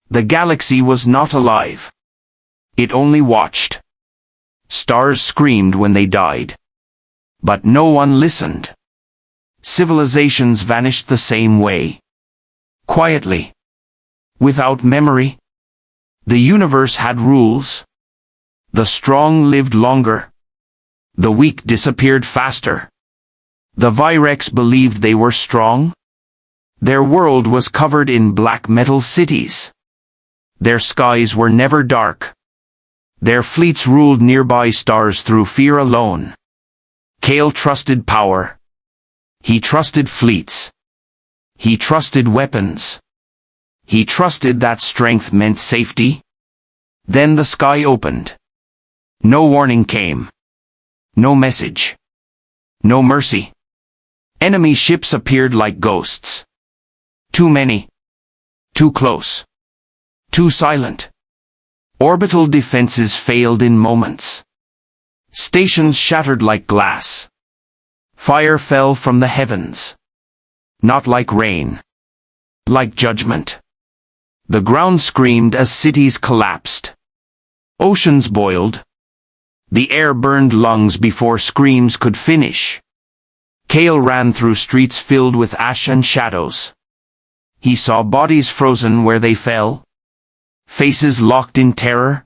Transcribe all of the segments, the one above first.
The galaxy was not alive. It only watched. Stars screamed when they died. But no one listened. Civilizations vanished the same way. Quietly. Without memory. The universe had rules. The strong lived longer. The weak disappeared faster. The Virex believed they were strong. Their world was covered in black metal cities. Their skies were never dark. Their fleets ruled nearby stars through fear alone. Kale trusted power. He trusted fleets. He trusted weapons. He trusted that strength meant safety. Then the sky opened. No warning came. No message. No mercy. Enemy ships appeared like ghosts. Too many. Too close. Too silent. Orbital defenses failed in moments. Stations shattered like glass. Fire fell from the heavens. Not like rain. Like judgment. The ground screamed as cities collapsed. Oceans boiled. The air burned lungs before screams could finish. Kale ran through streets filled with ash and shadows. He saw bodies frozen where they fell. Faces locked in terror.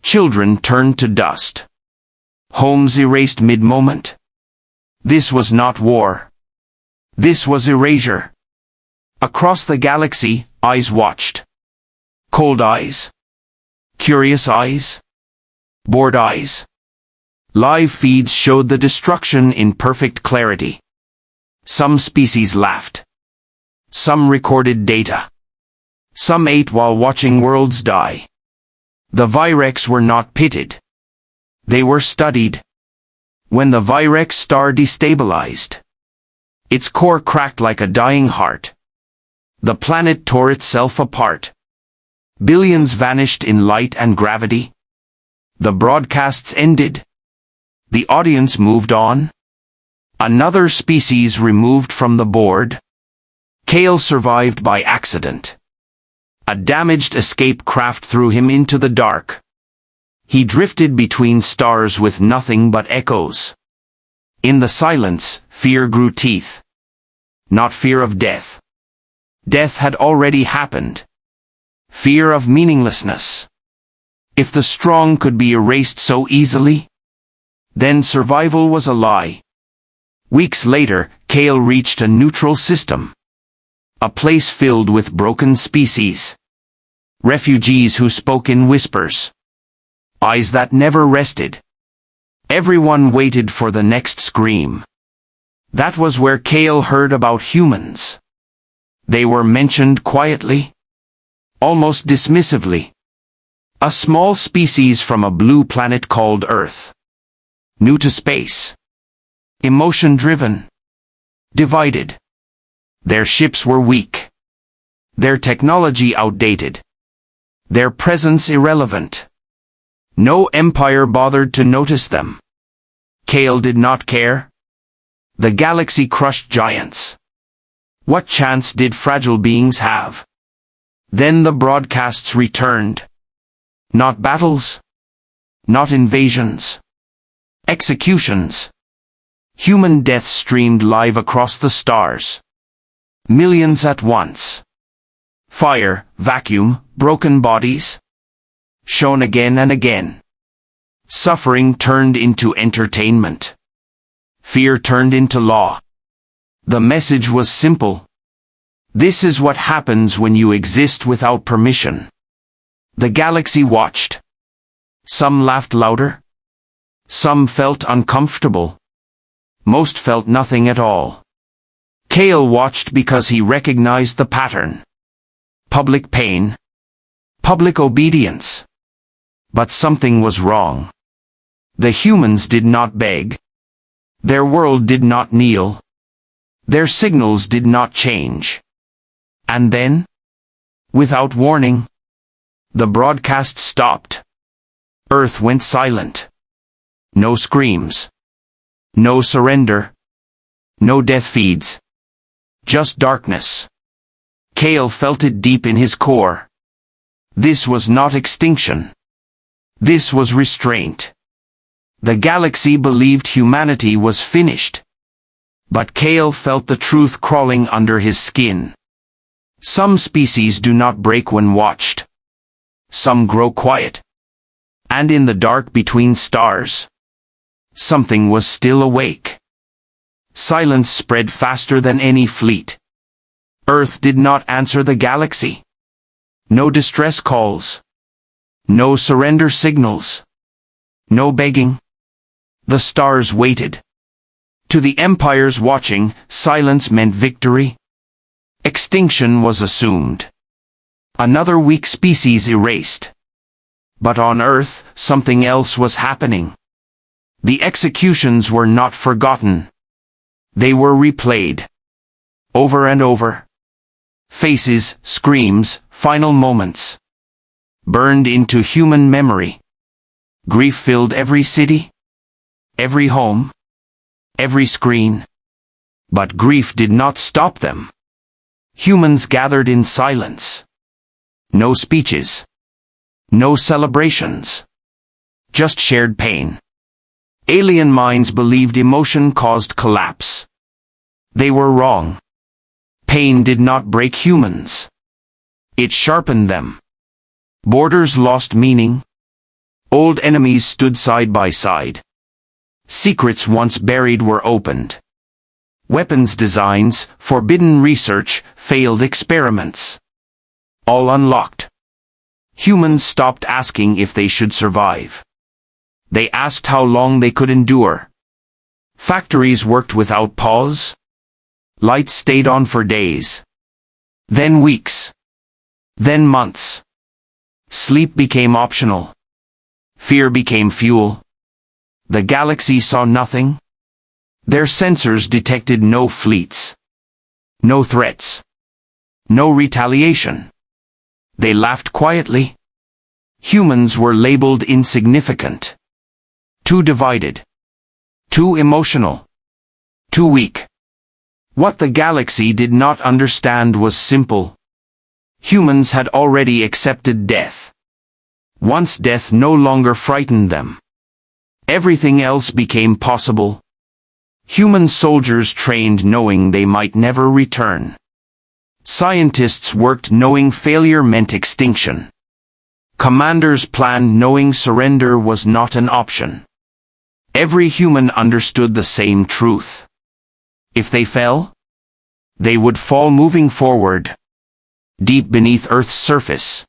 Children turned to dust. Homes erased mid-moment. This was not war. This was erasure. Across the galaxy, eyes watched. Cold eyes. Curious eyes. Bored eyes. Live feeds showed the destruction in perfect clarity. Some species laughed. Some recorded data. Some ate while watching worlds die. The Virex were not pitted. They were studied. When the Virex star destabilized, its core cracked like a dying heart. The planet tore itself apart. Billions vanished in light and gravity. The broadcasts ended. The audience moved on. Another species removed from the board. Kale survived by accident. A damaged escape craft threw him into the dark. He drifted between stars with nothing but echoes. In the silence, fear grew teeth. Not fear of death. Death had already happened. Fear of meaninglessness. If the strong could be erased so easily, then survival was a lie. Weeks later, Kale reached a neutral system. A place filled with broken species. Refugees who spoke in whispers. Eyes that never rested. Everyone waited for the next scream. That was where Kale heard about humans. They were mentioned quietly. Almost dismissively. A small species from a blue planet called Earth. New to space. Emotion-driven. Divided. Their ships were weak. Their technology outdated. Their presence irrelevant. No empire bothered to notice them. Kale did not care. The galaxy crushed giants. What chance did fragile beings have? Then the broadcasts returned. Not battles. Not invasions. Executions. Human death streamed live across the stars. Millions at once. Fire, vacuum, broken bodies. Shown again and again. Suffering turned into entertainment. Fear turned into law. The message was simple. This is what happens when you exist without permission. The galaxy watched. Some laughed louder. Some felt uncomfortable. Most felt nothing at all. Kale watched because he recognized the pattern. Public pain. Public obedience. But something was wrong. The humans did not beg. Their world did not kneel. Their signals did not change. And then, without warning, the broadcast stopped. Earth went silent. No screams. No surrender. No death feeds. Just darkness. Kale felt it deep in his core. This was not extinction. This was restraint. The galaxy believed humanity was finished. But Kale felt the truth crawling under his skin. Some species do not break when watched. Some grow quiet. And in the dark between stars, something was still awake. Silence spread faster than any fleet. Earth did not answer the galaxy. No distress calls. No surrender signals. No begging. The stars waited. To the empires watching, silence meant victory. Extinction was assumed. Another weak species erased. But on Earth, something else was happening. The executions were not forgotten. They were replayed. Over and over. Faces, screams, final moments. Burned into human memory. Grief filled every city. Every home. Every screen. But grief did not stop them. Humans gathered in silence. No speeches. No celebrations. Just shared pain. Alien minds believed emotion caused collapse. They were wrong. Pain did not break humans. It sharpened them. Borders lost meaning. Old enemies stood side by side. Secrets once buried were opened. Weapons designs, forbidden research, failed experiments. All unlocked. Humans stopped asking if they should survive. They asked how long they could endure. Factories worked without pause. Lights stayed on for days. Then weeks. Then months. Sleep became optional. Fear became fuel. The galaxy saw nothing. Their sensors detected no fleets. No threats. No retaliation. They laughed quietly. Humans were labeled insignificant. Too divided. Too emotional. Too weak. What the galaxy did not understand was simple. Humans had already accepted death. Once death no longer frightened them. Everything else became possible. Human soldiers trained knowing they might never return. Scientists worked knowing failure meant extinction. Commanders planned knowing surrender was not an option. Every human understood the same truth. If they fell, they would fall moving forward. Deep beneath Earth's surface.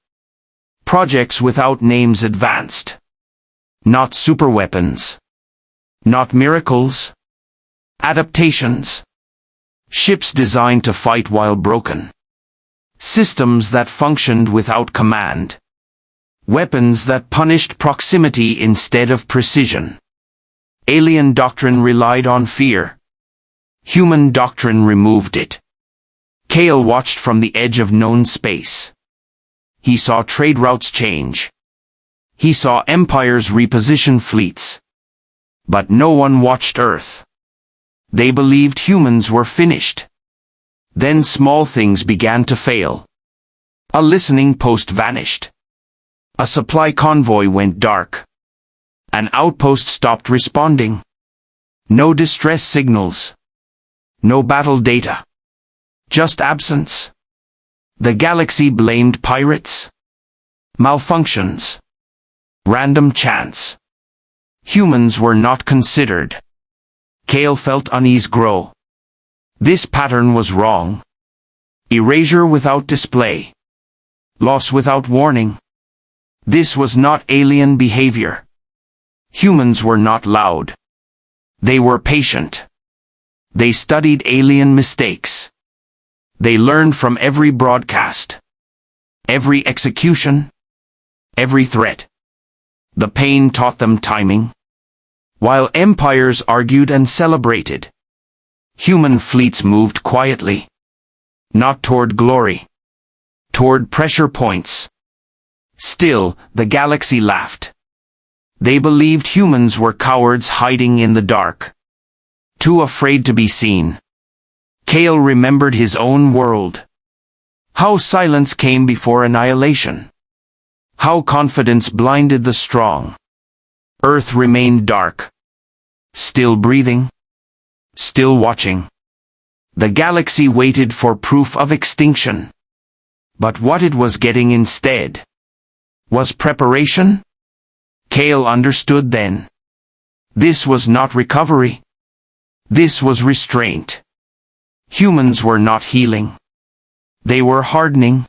Projects without names advanced. Not superweapons. Not miracles. Adaptations. Ships designed to fight while broken. Systems that functioned without command. Weapons that punished proximity instead of precision. Alien doctrine relied on fear. Human doctrine removed it. Kale watched from the edge of known space. He saw trade routes change. He saw empires reposition fleets. But no one watched Earth. They believed humans were finished. Then small things began to fail. A listening post vanished. A supply convoy went dark. An outpost stopped responding. No distress signals. No battle data. Just absence. The galaxy blamed pirates. Malfunctions. Random chance. Humans were not considered. Kale felt unease grow. This pattern was wrong. Erasure without display. Loss without warning. This was not alien behavior. Humans were not loud. They were patient. They studied alien mistakes. They learned from every broadcast. Every execution. Every threat. The pain taught them timing. While empires argued and celebrated, human fleets moved quietly. Not toward glory. Toward pressure points. Still, the galaxy laughed. They believed humans were cowards hiding in the dark. Too afraid to be seen. Kale remembered his own world. How silence came before annihilation. How confidence blinded the strong. Earth remained dark. Still breathing. Still watching. The galaxy waited for proof of extinction. But what it was getting instead was preparation? Kale understood then. This was not recovery. This was restraint. Humans were not healing. They were hardening.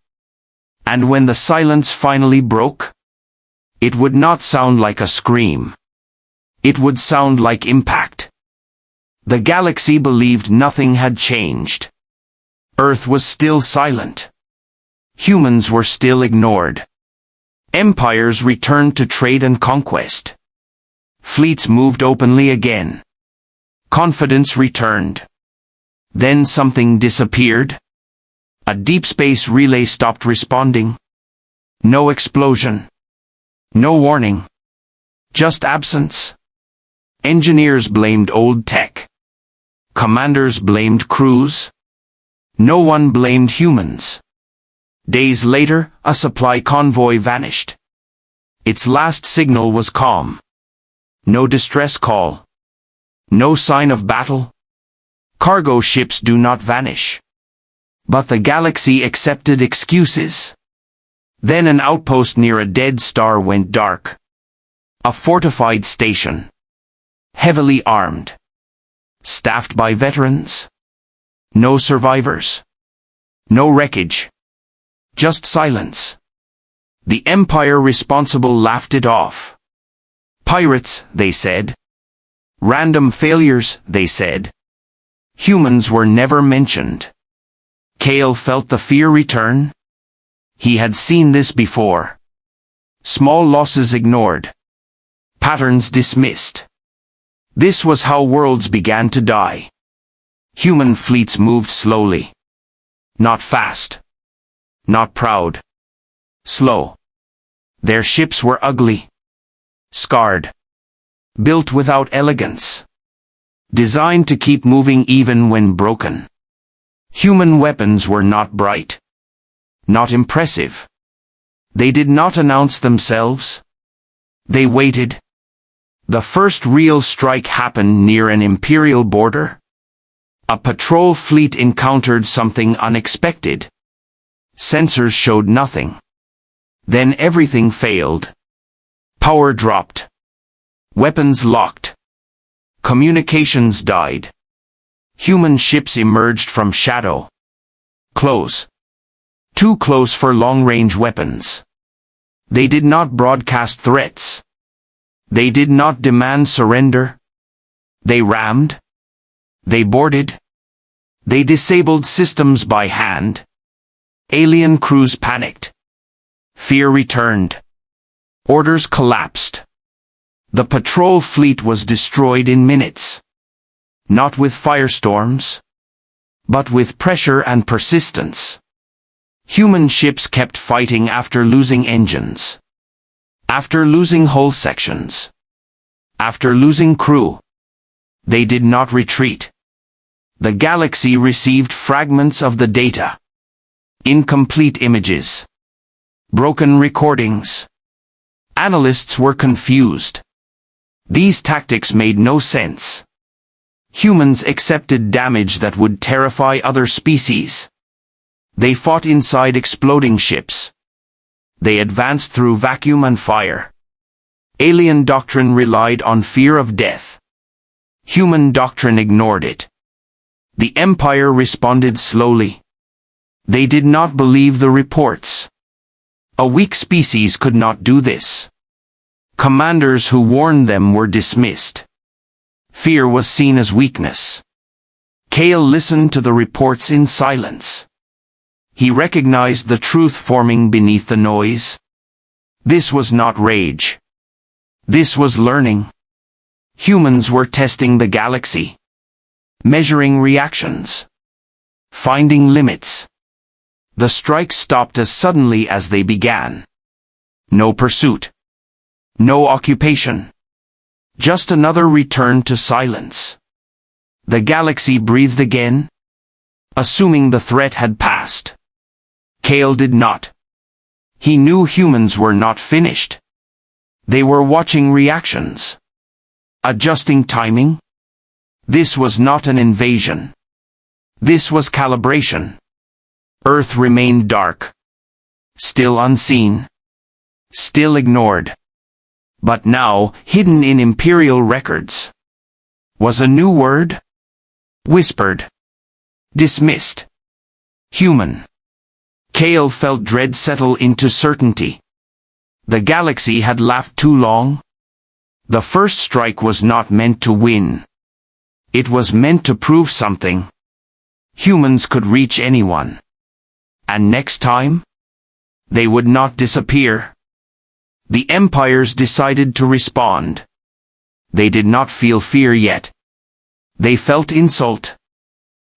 And when the silence finally broke, it would not sound like a scream. It would sound like impact. The galaxy believed nothing had changed. Earth was still silent. Humans were still ignored. Empires returned to trade and conquest. Fleets moved openly again. Confidence returned. Then something disappeared. A deep space relay stopped responding. No explosion. No warning. Just absence. Engineers blamed old tech. Commanders blamed crews. No one blamed humans. Days later, a supply convoy vanished. Its last signal was calm. No distress call. No sign of battle. Cargo ships do not vanish. But the galaxy accepted excuses. Then an outpost near a dead star went dark. A fortified station. Heavily armed. Staffed by veterans. No survivors. No wreckage. Just silence. The empire responsible laughed it off. Pirates, they said. Random failures, they said. Humans were never mentioned. Kale felt the fear return. He had seen this before. Small losses ignored. Patterns dismissed. This was how worlds began to die. Human fleets moved slowly. Not fast. Not proud. Slow. Their ships were ugly. Scarred. Built without elegance. Designed to keep moving even when broken. Human weapons were not bright. Not impressive. They did not announce themselves. They waited. The first real strike happened near an imperial border. A patrol fleet encountered something unexpected. Sensors showed nothing. Then everything failed. Power dropped. Weapons locked. Communications died. Human ships emerged from shadow. Close. Too close for long-range weapons. They did not broadcast threats. They did not demand surrender. They rammed. They boarded. They disabled systems by hand. Alien crews panicked. Fear returned. Orders collapsed. The patrol fleet was destroyed in minutes. Not with firestorms, but with pressure and persistence. Human ships kept fighting after losing engines. After losing hull sections. After losing crew. They did not retreat. The galaxy received fragments of the data. Incomplete images. Broken recordings. Analysts were confused. These tactics made no sense. Humans accepted damage that would terrify other species. They fought inside exploding ships. They advanced through vacuum and fire. Alien doctrine relied on fear of death. Human doctrine ignored it. The Empire responded slowly. They did not believe the reports. A weak species could not do this. Commanders who warned them were dismissed. Fear was seen as weakness. Kale listened to the reports in silence. He recognized the truth forming beneath the noise. This was not rage. This was learning. Humans were testing the galaxy. Measuring reactions. Finding limits. The strikes stopped as suddenly as they began. No pursuit. No occupation. Just another return to silence. The galaxy breathed again, assuming the threat had passed. Kale did not. He knew humans were not finished. They were watching reactions. Adjusting timing. This was not an invasion. This was calibration. Earth remained dark. Still unseen. Still ignored. But now, hidden in imperial records, was a new word. Whispered. Dismissed. Human. Kale felt dread settle into certainty. The galaxy had laughed too long. The first strike was not meant to win. It was meant to prove something. Humans could reach anyone. And next time, they would not disappear. The empires decided to respond. They did not feel fear yet. They felt insult.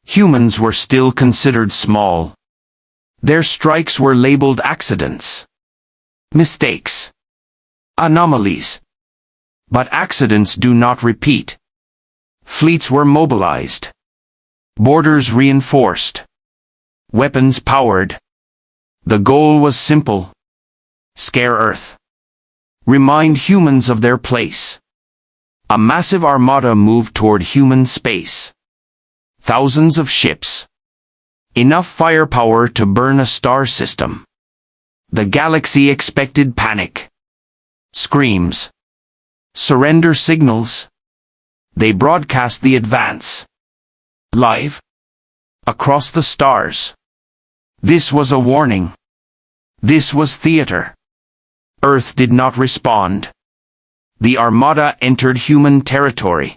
Humans were still considered small. Their strikes were labeled accidents. Mistakes. Anomalies. But accidents do not repeat. Fleets were mobilized. Borders reinforced. Weapons powered. The goal was simple. Scare Earth. Remind humans of their place. A massive armada moved toward human space. Thousands of ships. Enough firepower to burn a star system. The galaxy expected panic. Screams. Surrender signals. They broadcast the advance. Live. Across the stars. This was a warning. This was theater. Earth did not respond. The armada entered human territory.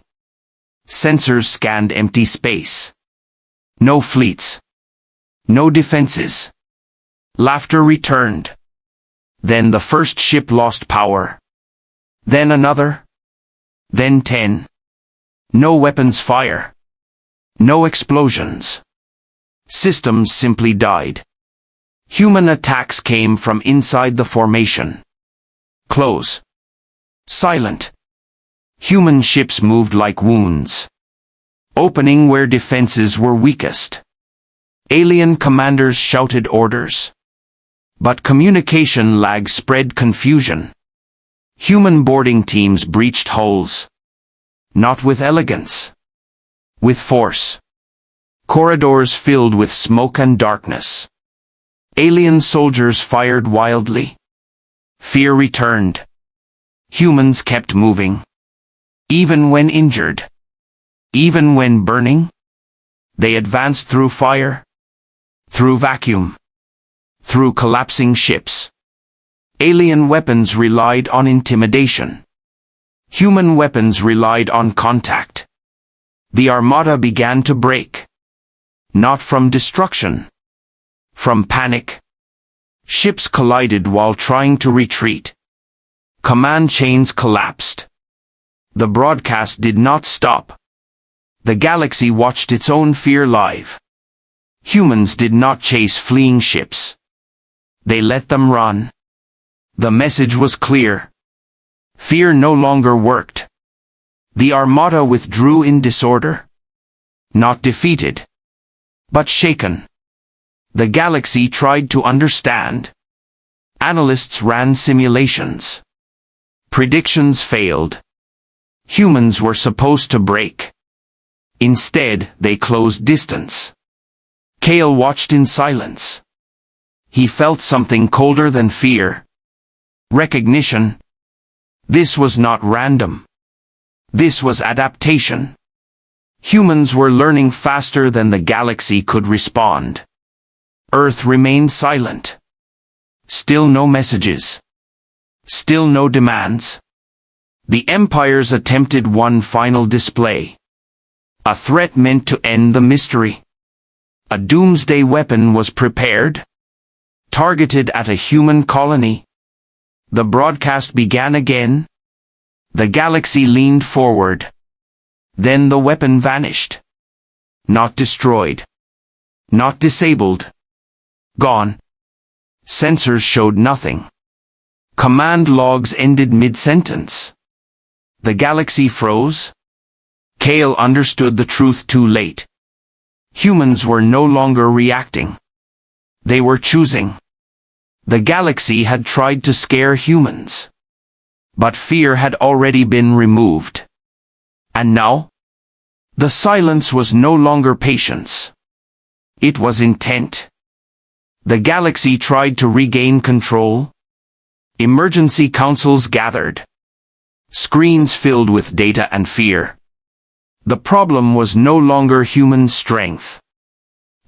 Sensors scanned empty space. No fleets. No defenses. Laughter returned. Then the first ship lost power. Then another. Then 10. No weapons fire. No explosions. Systems simply died. Human attacks came from inside the formation. Close. Silent. Human ships moved like wounds. Opening where defenses were weakest. Alien commanders shouted orders. But communication lag spread confusion. Human boarding teams breached hulls. Not with elegance. With force. Corridors filled with smoke and darkness. Alien soldiers fired wildly. Fear returned. Humans kept moving. Even when injured. Even when burning. They advanced through fire. Through vacuum. Through collapsing ships. Alien weapons relied on intimidation. Human weapons relied on contact. The armada began to break. Not from destruction. From panic. Ships collided while trying to retreat. Command chains collapsed. The broadcast did not stop. The galaxy watched its own fear live. Humans did not chase fleeing ships. They let them run. The message was clear. Fear no longer worked. The armada withdrew in disorder. Not defeated. But shaken. The galaxy tried to understand. Analysts ran simulations. Predictions failed. Humans were supposed to break. Instead, they closed distance. Kale watched in silence. He felt something colder than fear. Recognition. This was not random. This was adaptation. Humans were learning faster than the galaxy could respond. Earth remained silent. Still no messages. Still no demands. The empires attempted one final display. A threat meant to end the mystery. A doomsday weapon was prepared. Targeted at a human colony. The broadcast began again. The galaxy leaned forward. Then the weapon vanished. Not destroyed. Not disabled. Gone. Sensors showed nothing. Command logs ended mid-sentence. The galaxy froze. Kale understood the truth too late. Humans were no longer reacting. They were choosing. The galaxy had tried to scare humans. But fear had already been removed. And now? The silence was no longer patience. It was intent. The galaxy tried to regain control. Emergency councils gathered. Screens filled with data and fear. The problem was no longer human strength.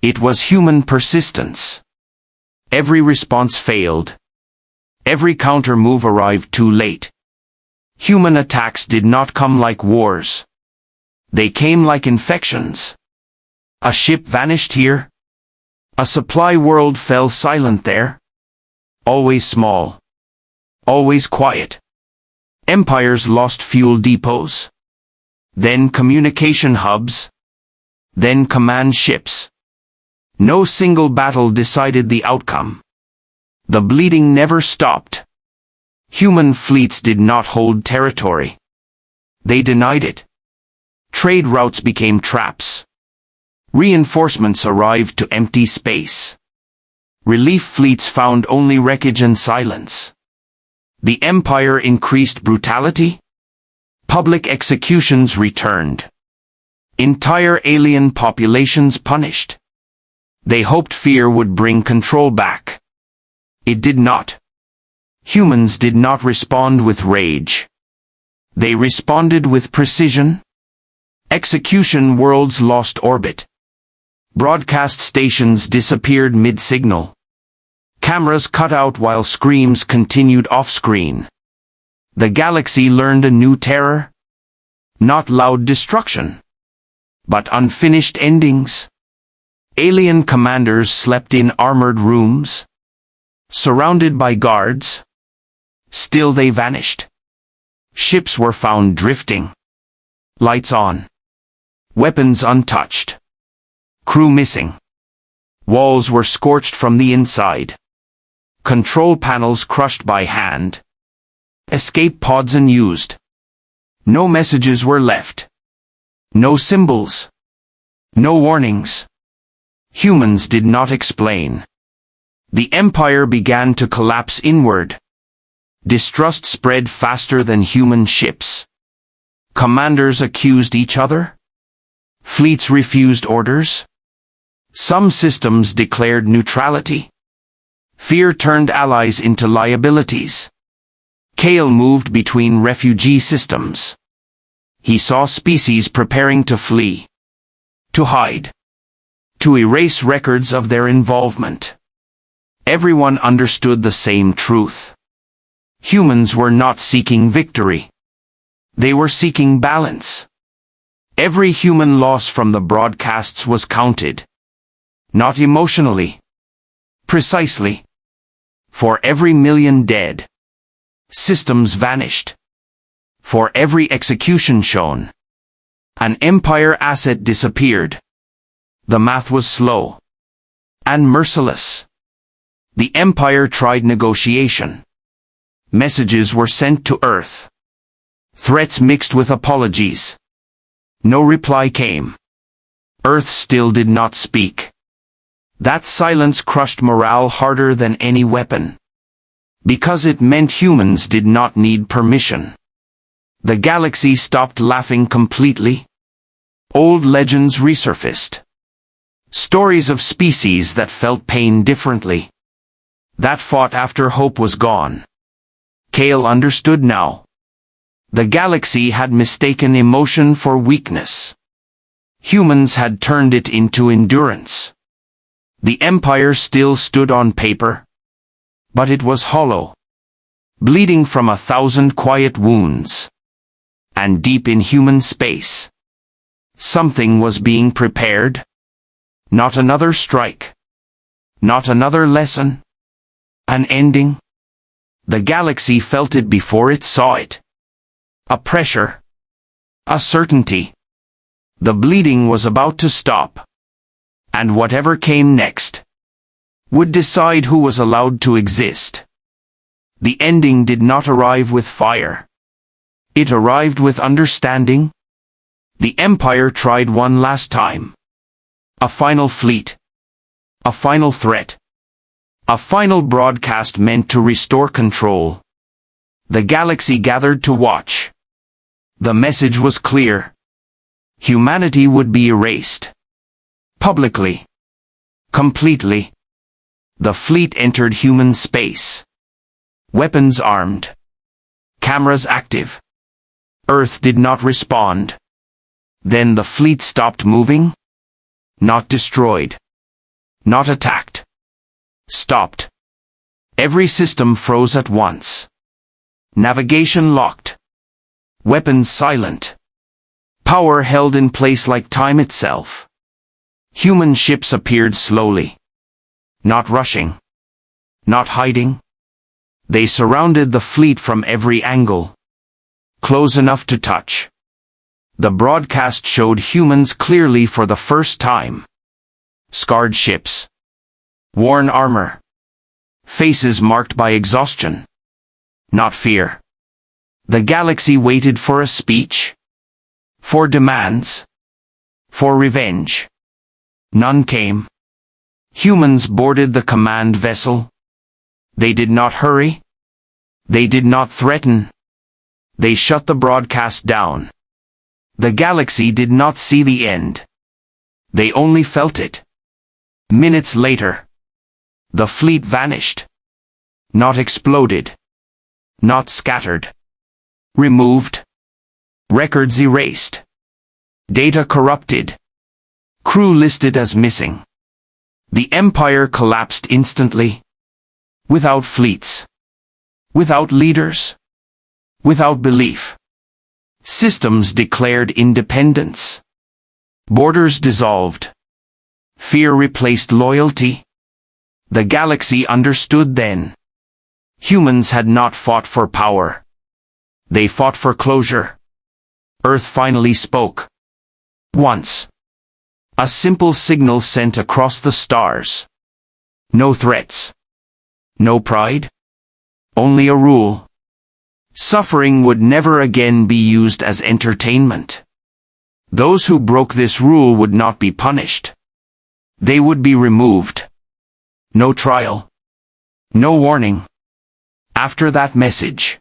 It was human persistence. Every response failed. Every counter-move arrived too late. Human attacks did not come like wars. They came like infections. A ship vanished here. A supply world fell silent there. Always small. Always quiet. Empires lost fuel depots. Then communication hubs. Then command ships. No single battle decided the outcome. The bleeding never stopped. Human fleets did not hold territory. They denied it. Trade routes became traps. Reinforcements arrived to empty space. Relief fleets found only wreckage and silence. The empire increased brutality. Public executions returned. Entire alien populations punished. They hoped fear would bring control back. It did not. Humans did not respond with rage. They responded with precision. Execution worlds lost orbit. Broadcast stations disappeared mid-signal. Cameras cut out while screams continued off-screen. The galaxy learned a new terror. Not loud destruction, but unfinished endings. Alien commanders slept in armored rooms, surrounded by guards. Still they vanished. Ships were found drifting. Lights on. Weapons untouched. Crew missing. Walls were scorched from the inside. Control panels crushed by hand. Escape pods unused. No messages were left. No symbols. No warnings. Humans did not explain. The empire began to collapse inward. Distrust spread faster than human ships. Commanders accused each other. Fleets refused orders. Some systems declared neutrality. Fear turned allies into liabilities. Kale moved between refugee systems. He saw species preparing to flee. To hide. To erase records of their involvement. Everyone understood the same truth. Humans were not seeking victory. They were seeking balance. Every human loss from the broadcasts was counted. Not emotionally. Precisely. For every million dead, systems vanished. For every execution shown, an empire asset disappeared. The math was slow and merciless. The empire tried negotiation. Messages were sent to Earth. Threats mixed with apologies. No reply came. Earth still did not speak. That silence crushed morale harder than any weapon. Because it meant humans did not need permission. The galaxy stopped laughing completely. Old legends resurfaced. Stories of species that felt pain differently. That fought after hope was gone. Kale understood now. The galaxy had mistaken emotion for weakness. Humans had turned it into endurance. The empire still stood on paper. But it was hollow. Bleeding from 1,000 quiet wounds. And deep in human space, something was being prepared. Not another strike. Not another lesson. An ending. The galaxy felt it before it saw it. A pressure. A certainty. The bleeding was about to stop. And whatever came next would decide who was allowed to exist. The ending did not arrive with fire. It arrived with understanding. The empire tried one last time. A final fleet. A final threat. A final broadcast meant to restore control. The galaxy gathered to watch. The message was clear. Humanity would be erased. Publicly. Completely. The fleet entered human space. Weapons armed. Cameras active. Earth did not respond. Then the fleet stopped moving. Not destroyed. Not attacked. Stopped. Every system froze at once. Navigation locked. Weapons silent. Power held in place like time itself. Human ships appeared slowly. Not rushing. Not hiding. They surrounded the fleet from every angle. Close enough to touch. The broadcast showed humans clearly for the first time. Scarred ships. Worn armor. Faces marked by exhaustion. Not fear. The galaxy waited for a speech. For demands. For revenge. None came. Humans boarded the command vessel. They did not hurry. They did not threaten. They shut the broadcast down. The galaxy did not see the end. They only felt it. Minutes later. The fleet vanished. Not exploded. Not scattered. Removed. Records erased. Data corrupted. Crew listed as missing. The empire collapsed instantly. Without fleets. Without leaders. Without belief. Systems declared independence. Borders dissolved. Fear replaced loyalty. The galaxy understood then. Humans had not fought for power. They fought for closure. Earth finally spoke. Once. A simple signal sent across the stars. No threats. No pride. Only a rule. Suffering would never again be used as entertainment. Those who broke this rule would not be punished. They would be removed. No trial. No warning. After that message,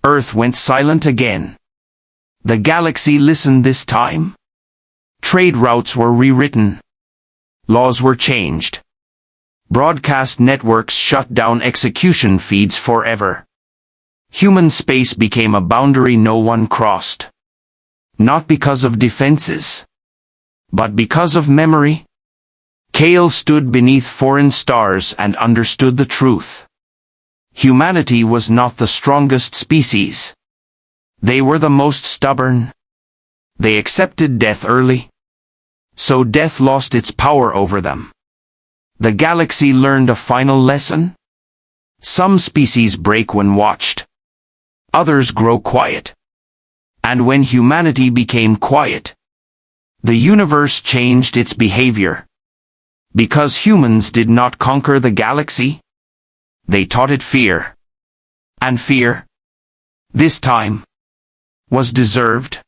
Earth went silent again. The galaxy listened this time. Trade routes were rewritten. Laws were changed. Broadcast networks shut down execution feeds forever. Human space became a boundary no one crossed. Not because of defenses, but because of memory. Kale stood beneath foreign stars and understood the truth. Humanity was not the strongest species. They were the most stubborn. They accepted death early. So death lost its power over them. The galaxy learned a final lesson. Some species break when watched. Others grow quiet. And when humanity became quiet, the universe changed its behavior. Because humans did not conquer the galaxy, they taught it fear. And fear, this time, was deserved.